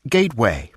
Gateway.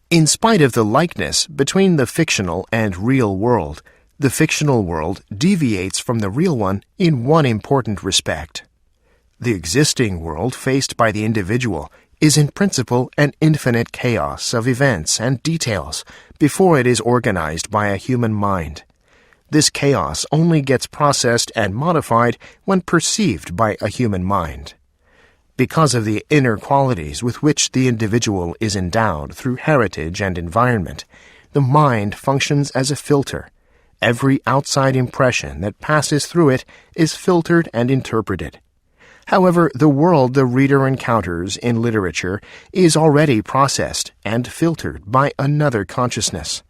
In spite of the likeness between the fictional and real world, the fictional world deviates from the real one in one important respect. The existing world faced by the individual is in principle an infinite chaos of events and details before it is organized by a human mind. This chaos only gets processed and modified when perceived by a human mind. Because of the inner qualities with which the individual is endowed through heritage and environment, the mind functions as a filter. Every outside impression that passes through it is filtered and interpreted. However, the world the reader encounters in literature is already processed and filtered by another consciousness.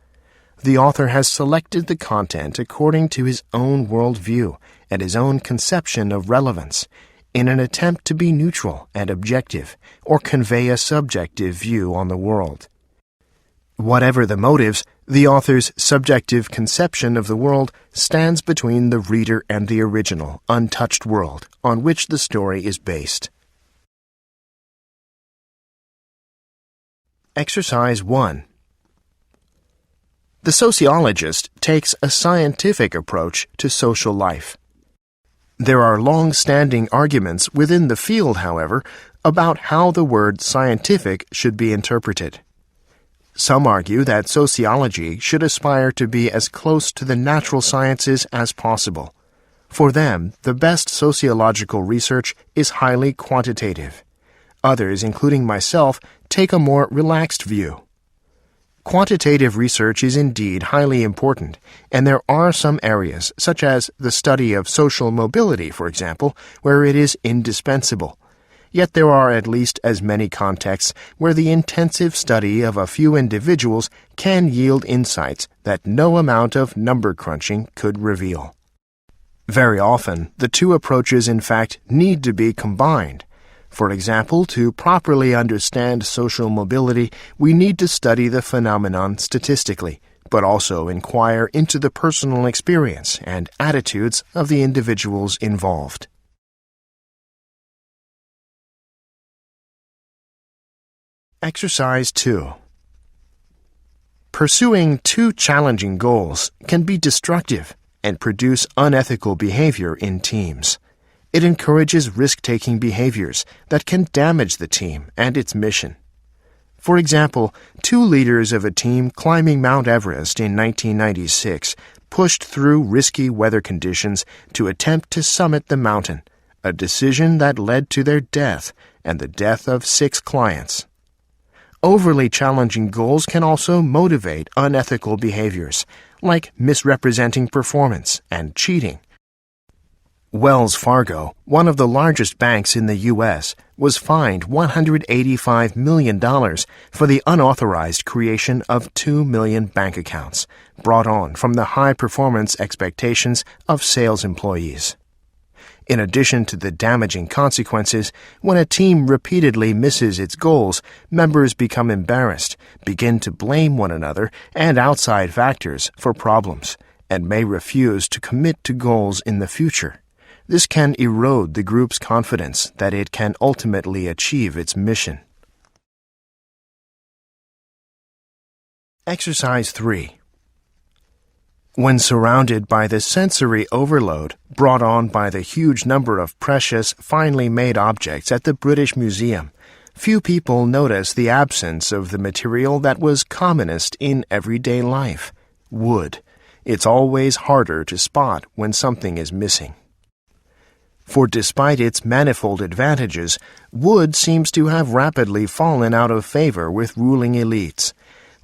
The author has selected the content according to his own worldview and his own conception of relevance, in an attempt to be neutral and objective or convey a subjective view on the world. Whatever the motives, the author's subjective conception of the world stands between the reader and the original, untouched world on which the story is based. Exercise 1. The sociologist takes a scientific approach to social life. There are long-standing arguments within the field, however, about how the word scientific should be interpreted. Some argue that sociology should aspire to be as close to the natural sciences as possible. For them, the best sociological research is highly quantitative. Others, including myself, take a more relaxed view. Quantitative research is indeed highly important, and there are some areas, such as the study of social mobility, for example, where it is indispensable. Yet there are at least as many contexts where the intensive study of a few individuals can yield insights that no amount of number crunching could reveal. Very often, the two approaches in fact need to be combined. For example, to properly understand social mobility, we need to study the phenomenon statistically, but also inquire into the personal experience and attitudes of the individuals involved. Exercise 2. Pursuing too challenging goals can be destructive and produce unethical behavior in teams. It encourages risk-taking behaviors that can damage the team and its mission. For example, two leaders of a team climbing Mount Everest in 1996 pushed through risky weather conditions to attempt to summit the mountain, a decision that led to their death and the death of 6 clients. Overly challenging goals can also motivate unethical behaviors, like misrepresenting performance and cheating. Wells Fargo, one of the largest banks in the U.S., was fined $185 million for the unauthorized creation of 2 million bank accounts, brought on from the high performance expectations of sales employees. In addition to the damaging consequences, when a team repeatedly misses its goals, members become embarrassed, begin to blame one another and outside factors for problems, and may refuse to commit to goals in the future. This can erode the group's confidence that it can ultimately achieve its mission. Exercise 3. When surrounded by the sensory overload brought on by the huge number of precious, finely made objects at the British Museum, few people notice the absence of the material that was commonest in everyday life, wood. It's always harder to spot when something is missing. For despite its manifold advantages, wood seems to have rapidly fallen out of favor with ruling elites.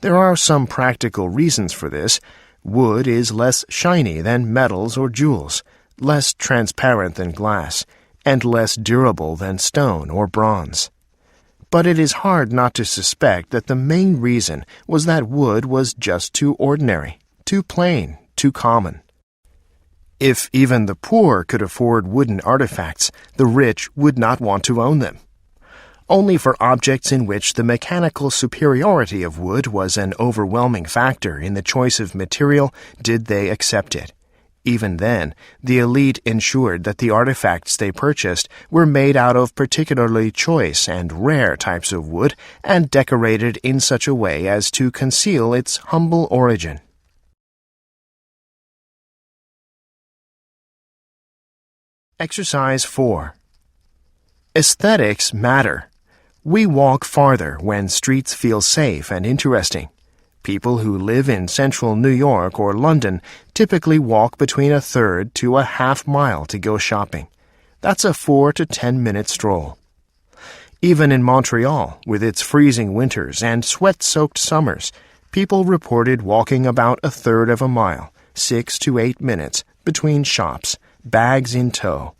There are some practical reasons for this. Wood is less shiny than metals or jewels, less transparent than glass, and less durable than stone or bronze. But it is hard not to suspect that the main reason was that wood was just too ordinary, too plain, too common. If even the poor could afford wooden artifacts, the rich would not want to own them. Only for objects in which the mechanical superiority of wood was an overwhelming factor in the choice of material did they accept it. Even then, the elite ensured that the artifacts they purchased were made out of particularly choice and rare types of wood and decorated in such a way as to conceal its humble origin. Exercise 4. Aesthetics matter. We walk farther when streets feel safe and interesting. People who live in central New York or London typically walk between a third to a half mile to go shopping. That's a 4 to 10-minute stroll. Even in Montreal, with its freezing winters and sweat-soaked summers, people reported walking about a third of a mile, 6 to 8 minutes, between shops, bags in tow.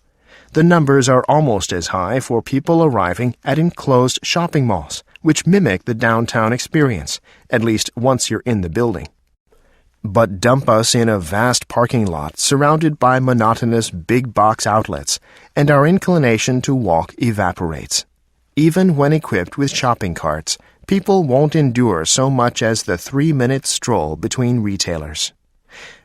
The numbers are almost as high for people arriving at enclosed shopping malls, which mimic the downtown experience, at least once you're in the building. But dump us in a vast parking lot surrounded by monotonous big-box outlets, and our inclination to walk evaporates. Even when equipped with shopping carts, people won't endure so much as the 3-minute stroll between retailers.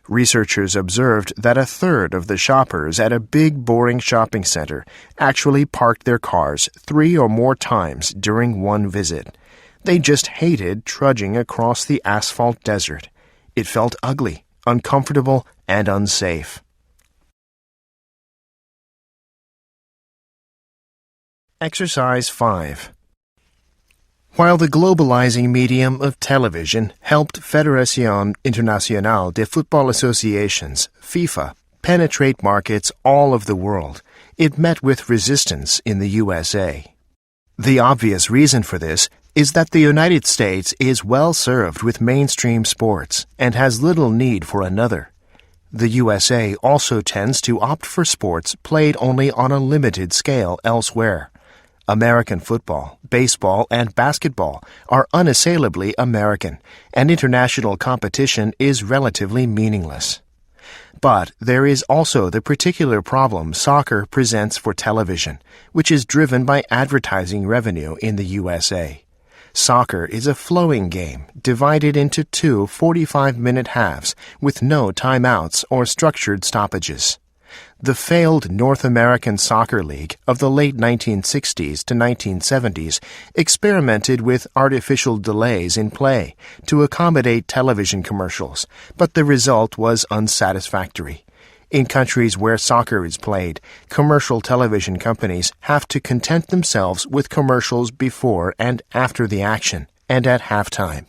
Researchers observed that a third of the shoppers at a big, boring shopping center actually parked their cars 3 or more times during one visit. They just hated trudging across the asphalt desert. It felt ugly, uncomfortable, and unsafe. Exercise 5. While the globalizing medium of television helped Fédération Internationale de Football Associations, FIFA, penetrate markets all over the world, it met with resistance in the USA. The obvious reason for this is that the United States is well served with mainstream sports and has little need for another. The USA also tends to opt for sports played only on a limited scale elsewhere. American football, baseball, and basketball are unassailably American, and international competition is relatively meaningless. But there is also the particular problem soccer presents for television, which is driven by advertising revenue in the USA. Soccer is a flowing game divided into 2 45-minute halves with no timeouts or structured stoppages. The failed North American Soccer League of the late 1960s to 1970s experimented with artificial delays in play to accommodate television commercials, but the result was unsatisfactory. In countries where soccer is played, commercial television companies have to content themselves with commercials before and after the action and at halftime.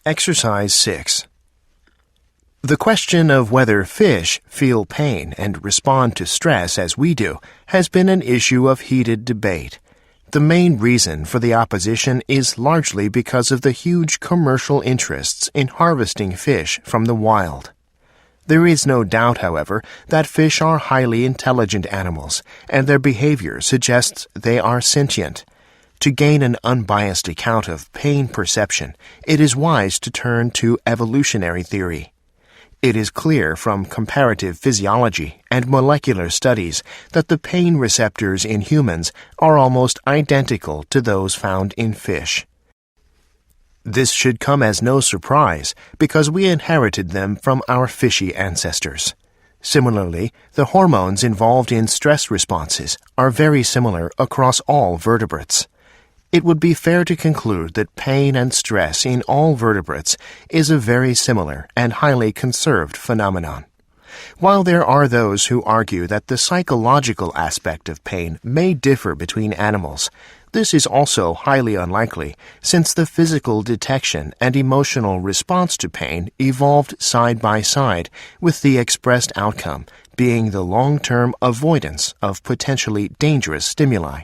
Exercise 6. The question of whether fish feel pain and respond to stress as we do has been an issue of heated debate. The main reason for the opposition is largely because of the huge commercial interests in harvesting fish from the wild. There is no doubt, however, that fish are highly intelligent animals, and their behavior suggests they are sentient. To gain an unbiased account of pain perception, it is wise to turn to evolutionary theory. It is clear from comparative physiology and molecular studies that the pain receptors in humans are almost identical to those found in fish. This should come as no surprise because we inherited them from our fishy ancestors. Similarly, the hormones involved in stress responses are very similar across all vertebrates. It would be fair to conclude that pain and stress in all vertebrates is a very similar and highly conserved phenomenon. While there are those who argue that the psychological aspect of pain may differ between animals, this is also highly unlikely since the physical detection and emotional response to pain evolved side by side with the expressed outcome being the long-term avoidance of potentially dangerous stimuli.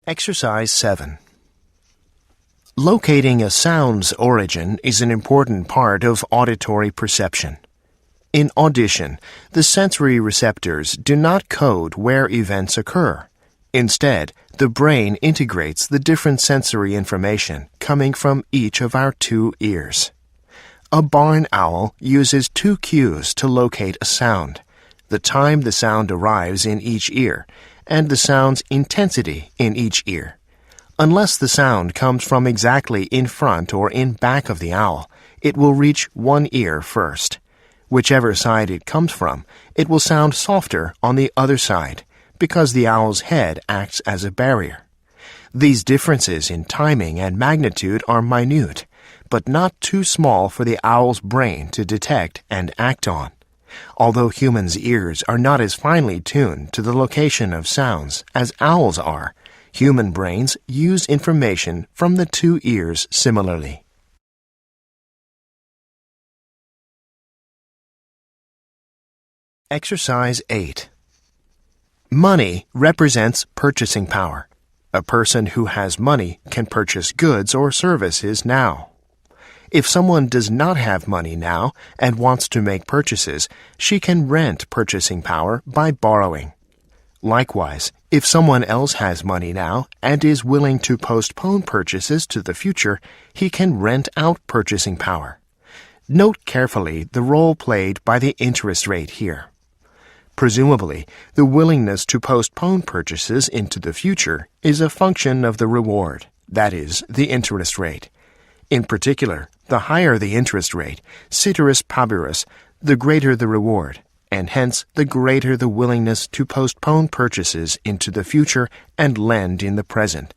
Exercise 7. Locating a sound's origin is an important part of auditory perception. In audition, the sensory receptors do not code where events occur. Instead, the brain integrates the different sensory information coming from each of our 2 ears. A barn owl uses 2 cues to locate a sound: the time the sound arrives in each ear, and the sound's intensity in each ear. Unless the sound comes from exactly in front or in back of the owl, it will reach one ear first. Whichever side it comes from, it will sound softer on the other side, because the owl's head acts as a barrier. These differences in timing and magnitude are minute, but not too small for the owl's brain to detect and act on. Although humans' ears are not as finely tuned to the location of sounds as owls are, human brains use information from the two ears similarly. Exercise 8. Money represents purchasing power. A person who has money can purchase goods or services now. If someone does not have money now and wants to make purchases, she can rent purchasing power by borrowing. Likewise, if someone else has money now and is willing to postpone purchases to the future, he can rent out purchasing power. Note carefully the role played by the interest rate here. Presumably, the willingness to postpone purchases into the future is a function of the reward, that is, the interest rate. In particular, the higher the interest rate, ceteris paribus, the greater the reward, and hence the greater the willingness to postpone purchases into the future and lend in the present.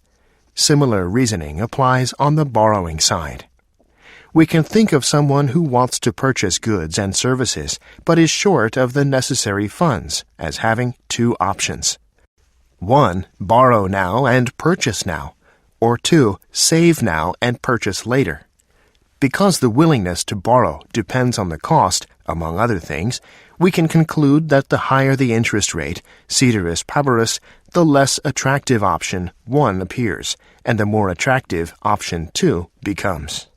Similar reasoning applies on the borrowing side. We can think of someone who wants to purchase goods and services but is short of the necessary funds as having two options. 1. Borrow now and purchase now. Or 2. Save now and purchase later. Because the willingness to borrow depends on the cost, among other things, we can conclude that the higher the interest rate, ceteris paribus, the less attractive option 1 appears, and the more attractive option 2 becomes.